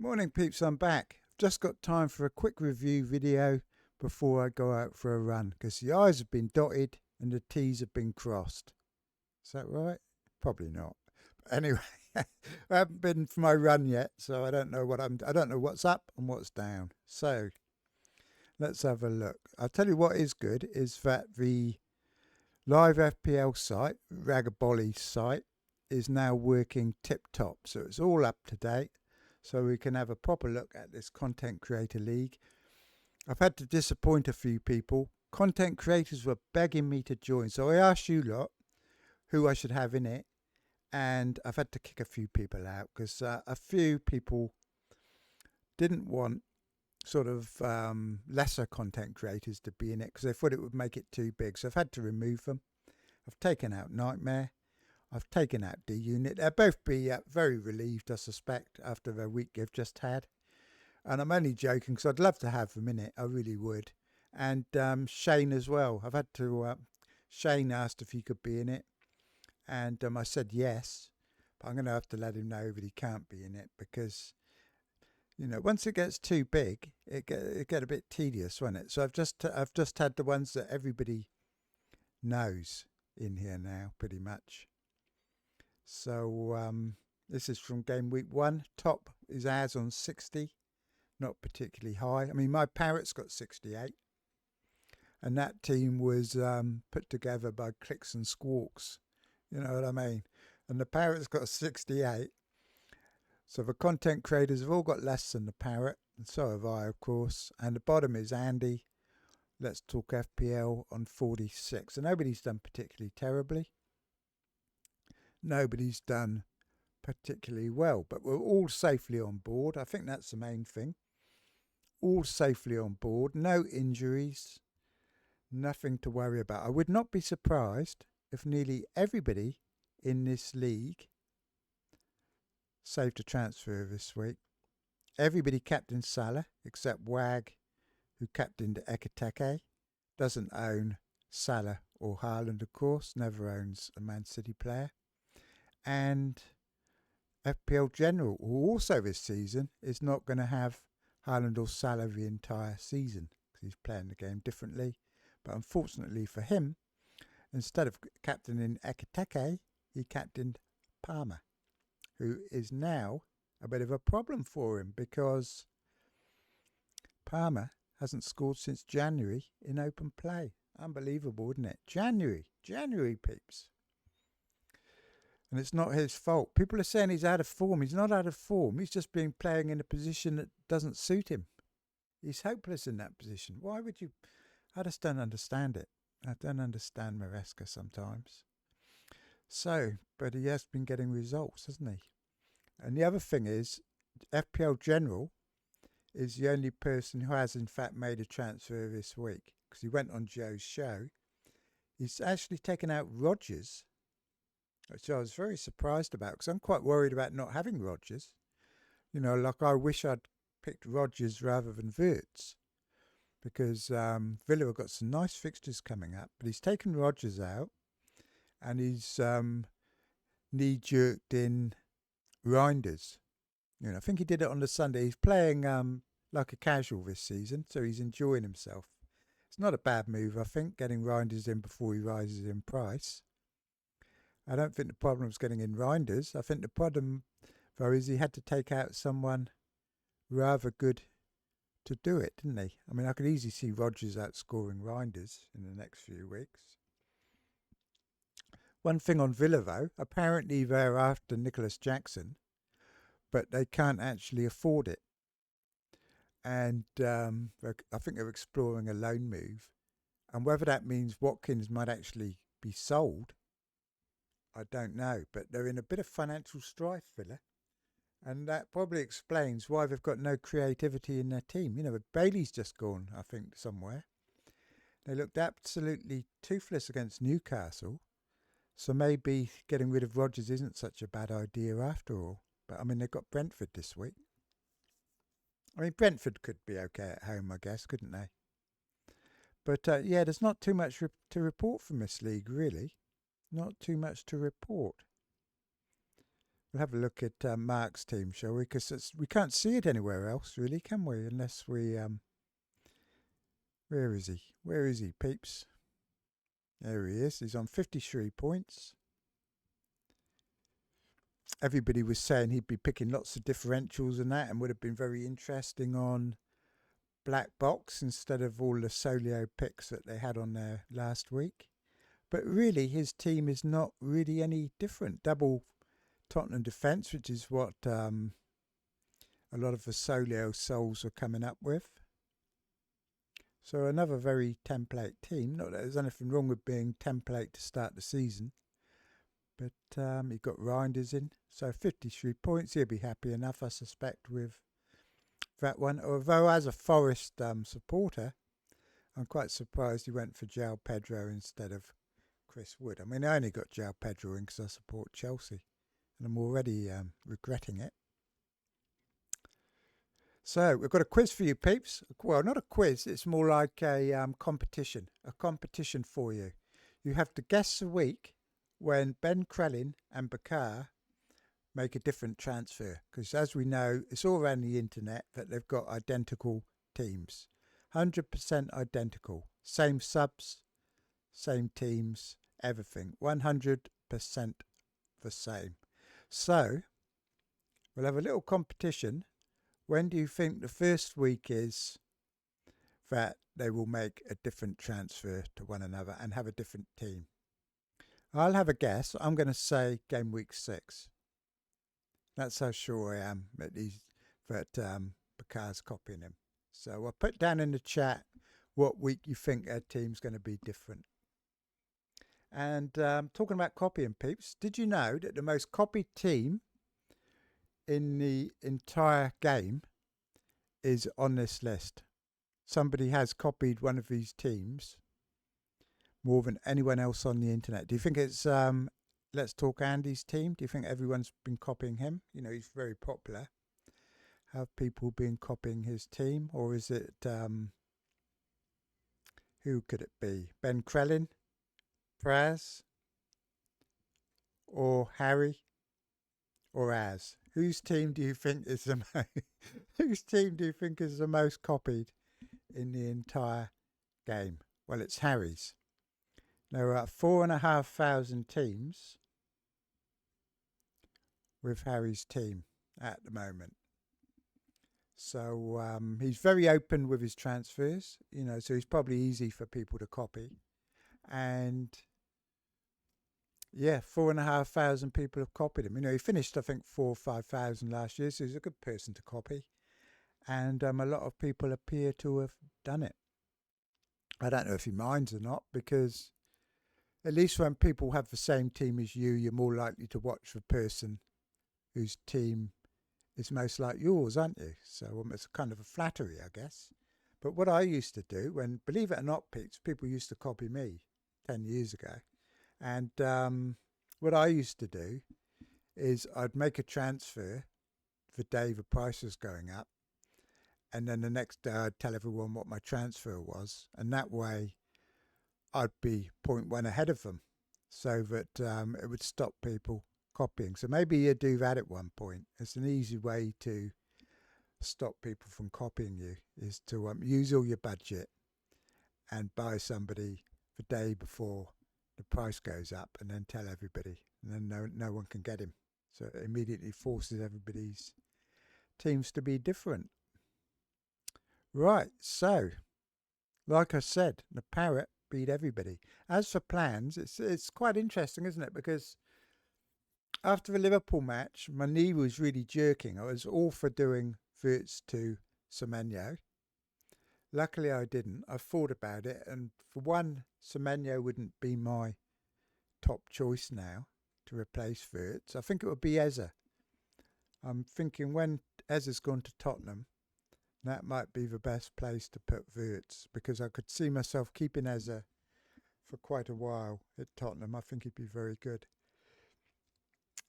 Morning peeps, I'm back. Just got time for a quick review video before I go out for a run because the I's have been dotted and the T's have been crossed. Is that right? Probably not. But anyway, I haven't been for my run yet, so I don't know what's up and what's down. So let's have a look. I'll tell you what is good is that the live FPL site, Ragaboli's site, is now working tip top. So it's all up to date. So we can have a proper look at this Content Creator League. I've had to disappoint a few people. Content creators were begging me to join. So I asked you lot who I should have in it. And I've had to kick a few people out because a few people didn't want sort of lesser content creators to be in it because they thought it would make it too big. So I've had to remove them. I've taken out Nightmare. I've taken out D-Unit. They'll both be very relieved, I suspect, after the week they've just had. And I'm only joking because I'd love to have them in it. I really would. And Shane as well. I've had to... Shane asked if he could be in it. And I said yes. But I'm going to have to let him know that he can't be in it because, you know, once it gets too big, it get a bit tedious, won't it? So I've just had the ones that everybody knows in here now, pretty much. So this is from Gameweek 1. Top is ours on 60, not particularly high. I mean, my Parrot's got 68. And that team was put together by Clicks and Squawks. You know what I mean? And the Parrot's got 68. So the content creators have all got less than the Parrot. And so have I, of course. And the bottom is Andy. Let's Talk FPL on 46. And nobody's done particularly terribly. Nobody's done particularly well, but we're all safely on board. I think that's the main thing. All safely on board, no injuries, nothing to worry about. I would not be surprised if nearly everybody in this league saved a transfer this week. Everybody captained Salah except Wag, who captained Ekiteke. Doesn't own Salah or Haaland, of course, never owns a Man City player. And FPL General, who also this season is not going to have Haaland or Salah the entire season because he's playing the game differently. But unfortunately for him, instead of captaining Ekiteke, he captained Palmer, who is now a bit of a problem for him because Palmer hasn't scored since January in open play. Unbelievable, isn't it? January peeps. And it's not his fault. People are saying he's out of form. He's not out of form. He's just been playing in a position that doesn't suit him. He's hopeless in that position. Why would you... I just don't understand it. I don't understand Maresca sometimes. So, but he has been getting results, hasn't he? And the other thing is, FPL General is the only person who has in fact made a transfer this week because he went on Joe's show. He's actually taken out Rodgers, which I was very surprised about because I'm quite worried about not having Rodgers. You know, like I wish I'd picked Rodgers rather than Wirtz because Villa have got some nice fixtures coming up. But he's taken Rodgers out and he's knee-jerked in Reinders. You know, I think he did it on the Sunday. He's playing like a casual this season, so he's enjoying himself. It's not a bad move, I think, getting Reinders in before he rises in price. I don't think the problem was getting in Reinders. I think the problem, though, is he had to take out someone rather good to do it, didn't he? I mean, I could easily see Rodgers outscoring Reinders in the next few weeks. One thing on Villa, though, apparently they're after Nicholas Jackson, but they can't actually afford it. And I think they're exploring a loan move. And whether that means Watkins might actually be sold, I don't know. But they're in a bit of financial strife, Villa. And that probably explains why they've got no creativity in their team. You know, Bailey's just gone, I think, somewhere. They looked absolutely toothless against Newcastle. So maybe getting rid of Rodgers isn't such a bad idea after all. But, I mean, they've got Brentford this week. I mean, Brentford could be okay at home, I guess, couldn't they? But, yeah, there's not too much to report from this league, really. Not too much to report. We'll have a look at Mark's team, shall we? Because we can't see it anywhere else, really, can we? Unless we... where is he? Where is he, peeps? There he is. He's on 53 points. Everybody was saying he'd be picking lots of differentials and that, and would have been very interesting on Black Box instead of all the solo picks that they had on there last week. But really, his team is not really any different. Double Tottenham defence, which is what a lot of the solo souls are coming up with. So another very template team. Not that there's anything wrong with being template to start the season. But he got Reinders in. So 53 points. He'll be happy enough, I suspect, with that one. Although as a Forest supporter, I'm quite surprised he went for João Pedro instead of Chris Wood. I mean, I only got João Pedro in because I support Chelsea. And I'm already regretting it. So we've got a quiz for you, peeps. Well, not a quiz. It's more like a competition. A competition for you. You have to guess the week when Ben Crellin and Bakar make a different transfer. Because as we know, it's all around the internet that they've got identical teams. 100% identical. Same subs, same teams, everything. 100% the same. So we'll have a little competition. When do you think the first week is that they will make a different transfer to one another and have a different team? I'll have a guess. I'm going to say game week 6. That's how sure I am that Bakar's copying him. So I'll put down in the chat what week you think our team's going to be different. And talking about copying, peeps, did you know that the most copied team in the entire game is on this list? Somebody has copied one of these teams more than anyone else on the internet. Do you think it's Let's Talk Andy's team? Do you think everyone's been copying him? You know, he's very popular. Have people been copying his team? Or is it, who could it be? Ben Crellin? Praz? Or Harry? Or Az? Whose team do you think is the whose team do you think is the most copied in the entire game? Well, it's Harry's. There are 4,500 teams with Harry's team at the moment. So he's very open with his transfers, you know, so he's probably easy for people to copy. And yeah, 4,500 people have copied him. You know, he finished, I think, 4,000 or 5,000 last year, so he's a good person to copy. And a lot of people appear to have done it. I don't know if he minds or not, because at least when people have the same team as you, you're more likely to watch the person whose team is most like yours, aren't you? So it's kind of a flattery, I guess. But what I used to do, when, believe it or not, people used to copy me 10 years ago. And what I used to do is I'd make a transfer the day the price was going up. And then the next day I'd tell everyone what my transfer was. And that way I'd be 0.1 ahead of them, so that it would stop people copying. So maybe you do that at one point. It's an easy way to stop people from copying you, is to use all your budget and buy somebody the day before the price goes up, and then tell everybody, and then no one can get him. So it immediately forces everybody's teams to be different. Right, so like I said, the Parrot beat everybody. As for plans, it's quite interesting, isn't it? Because after the Liverpool match, my knee was really jerking. I was all for doing Wirtz to Semenyo. Luckily, I didn't. I thought about it, and for one, Semenyo wouldn't be my top choice now to replace Wirtz. I think it would be Eze. I'm thinking when Eze's gone to Tottenham, that might be the best place to put Wirtz, because I could see myself keeping Eze for quite a while at Tottenham. I think he'd be very good.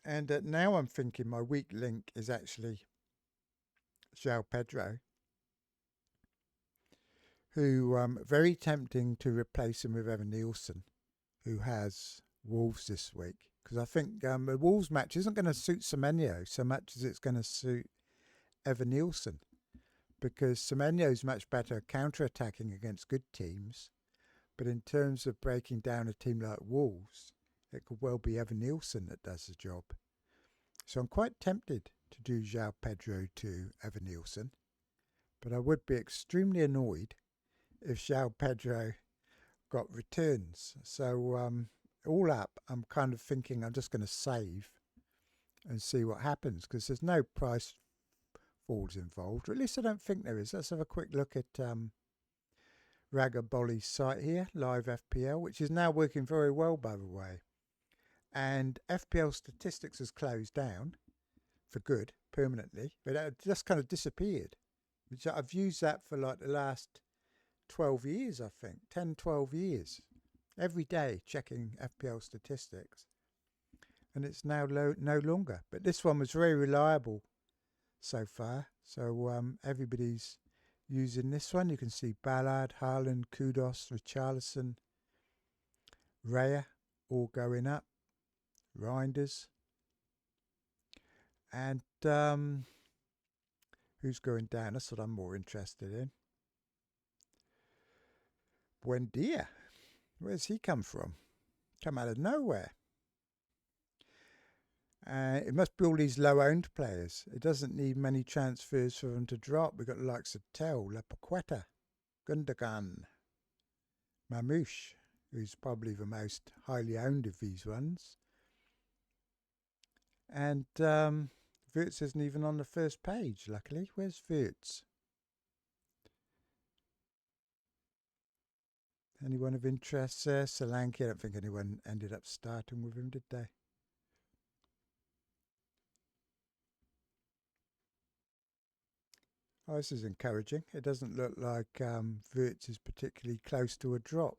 And now I'm thinking my weak link is actually João Pedro, who very tempting to replace him with Evan Nielsen, who has Wolves this week, because I think the Wolves match isn't going to suit Semenyo so much as it's going to suit Evan Nielsen, because Semenyo's much better counter-attacking against good teams, but in terms of breaking down a team like Wolves, it could well be Evan Nielsen that does the job. So I'm quite tempted to do João Pedro to Evan Nielsen, but I would be extremely annoyed if João Pedro got returns. So all up, I'm kind of thinking I'm just going to save and see what happens, because there's no price falls involved, or at least I don't think there is. Let's have a quick look at Ragaboli's site here, Live FPL, which is now working very well, by the way. And FPL Statistics has closed down for good, permanently, but it just kind of disappeared. Which I've used that for like the last 12 years, I think, 10, 12 years. Every day checking FPL Statistics. And it's now no longer. But this one was very reliable so far. So everybody's using this one. You can see Ballard, Haaland, Kudos, Richarlison, Raya all going up. Reinders. And who's going down? That's what I'm more interested in. Buendia. Where's he come from? Come out of nowhere. It must be all these low-owned players. It doesn't need many transfers for them to drop. We've got the likes of Tell, Lepaqueta, Gundogan, Mamouche, who's probably the most highly owned of these ones. And Wirtz isn't even on the first page, luckily. Where's Wirtz? Anyone of interest there? Solanke, I don't think anyone ended up starting with him, did they? Oh, this is encouraging. It doesn't look like Wirtz is particularly close to a drop.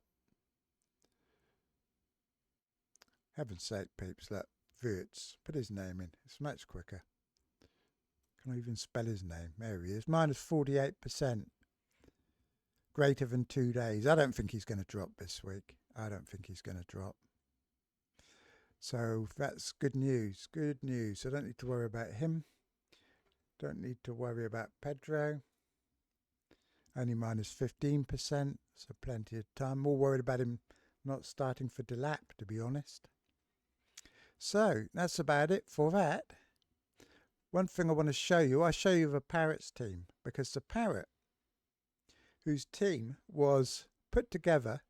Heaven's sake, peeps, look. Wirtz. Put his name in. It's much quicker. Can't even spell his name. There he is. Minus 48%. Greater than 2 days. I don't think he's going to drop this week. I don't think he's going to drop. So that's good news. Good news. I don't need to worry about him. Don't need to worry about Pedro. Only minus 15%. So plenty of time. More worried about him not starting for Delap, to be honest. So that's about it for that. One thing I want to show you, I show you the Parrot's team, because the Parrot, whose team was put together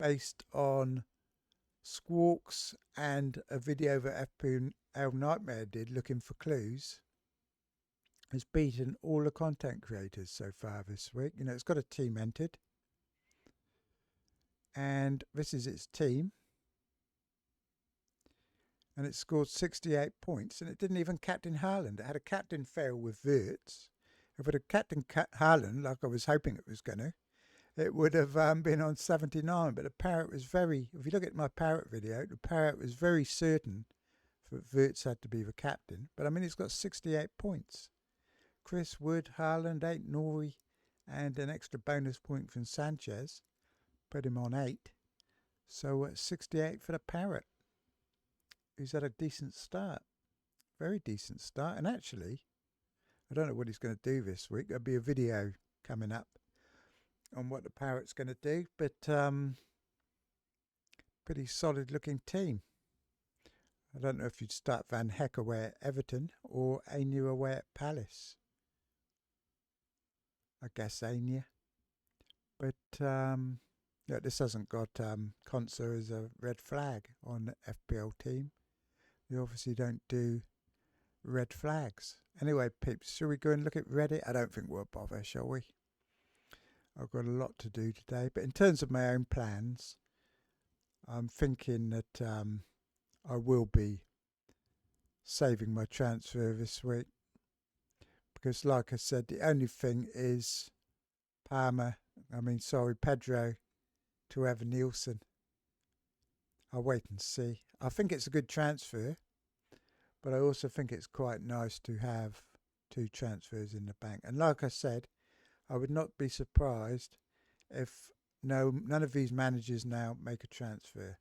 based on Squawks and a video that FPL Nightmare did looking for clues, has beaten all the content creators so far this week. You know, it's got a team entered, and this is its team. And it scored 68 points, and it didn't even captain Haaland. It had a captain fail with Wirtz. If it had captain Haaland, like I was hoping it was going to, it would have been on 79. But the Parrot was very, if you look at my Parrot video, the Parrot was very certain that Wirtz had to be the captain. But I mean, it's got 68 points. Chris Wood, Haaland, 8, Nori, and an extra bonus point from Sanchez. Put him on 8. So 68 for the Parrot. He's had a decent start. Very decent start. And actually, I don't know what he's going to do this week. There'll be a video coming up on what the Parrot's going to do. But pretty solid looking team. I don't know if you'd start Van Heck away at Everton or Anya away at Palace. I guess Anya. But yeah, this hasn't got Conso as a red flag on the FPL team. You obviously don't do red flags. Anyway, peeps, shall we go and look at Reddit? I don't think we'll bother, shall we? I've got a lot to do today. But in terms of my own plans, I'm thinking that I will be saving my transfer this week. Because like I said, the only thing is Pedro to Evan Nielsen. I'll wait and see. I think it's a good transfer, but I also think it's quite nice to have 2 transfers in the bank. And like I said, I would not be surprised if none of these managers now make a transfer.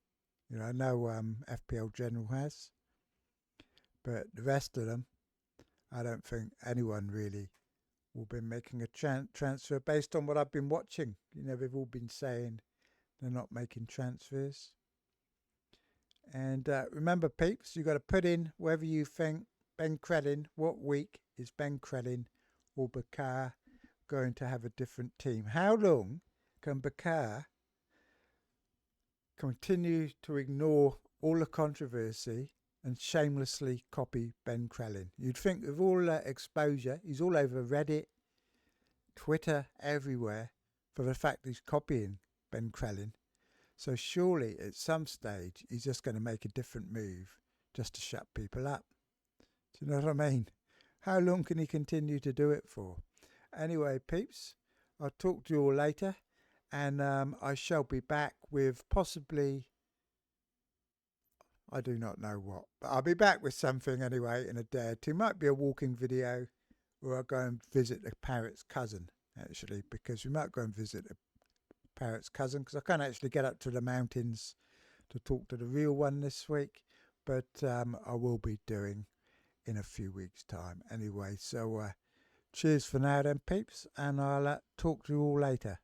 You know, I know FPL General has, but the rest of them, I don't think anyone really will be making a transfer based on what I've been watching. You know, they've all been saying they're not making transfers. And remember, peeps, you've got to put in whether you think Ben Crellin, what week is Ben Crellin or Bakar going to have a different team? How long can Bakar continue to ignore all the controversy and shamelessly copy Ben Crellin? You'd think with all that exposure, he's all over Reddit, Twitter, everywhere for the fact he's copying Ben Crellin. So surely at some stage he's just going to make a different move just to shut people up. Do you know what I mean? How long can he continue to do it for? Anyway, peeps, I'll talk to you all later, and I shall be back with possibly, I do not know what, but I'll be back with something anyway in a day or two. Might be a walking video, or I'll go and visit the parrot's cousin, actually, because we might go and visit the parrot's cousin, because I can't actually get up to the mountains to talk to the real one this week, but I will be doing in a few weeks' time anyway. So cheers for now then, peeps, and I'll talk to you all later.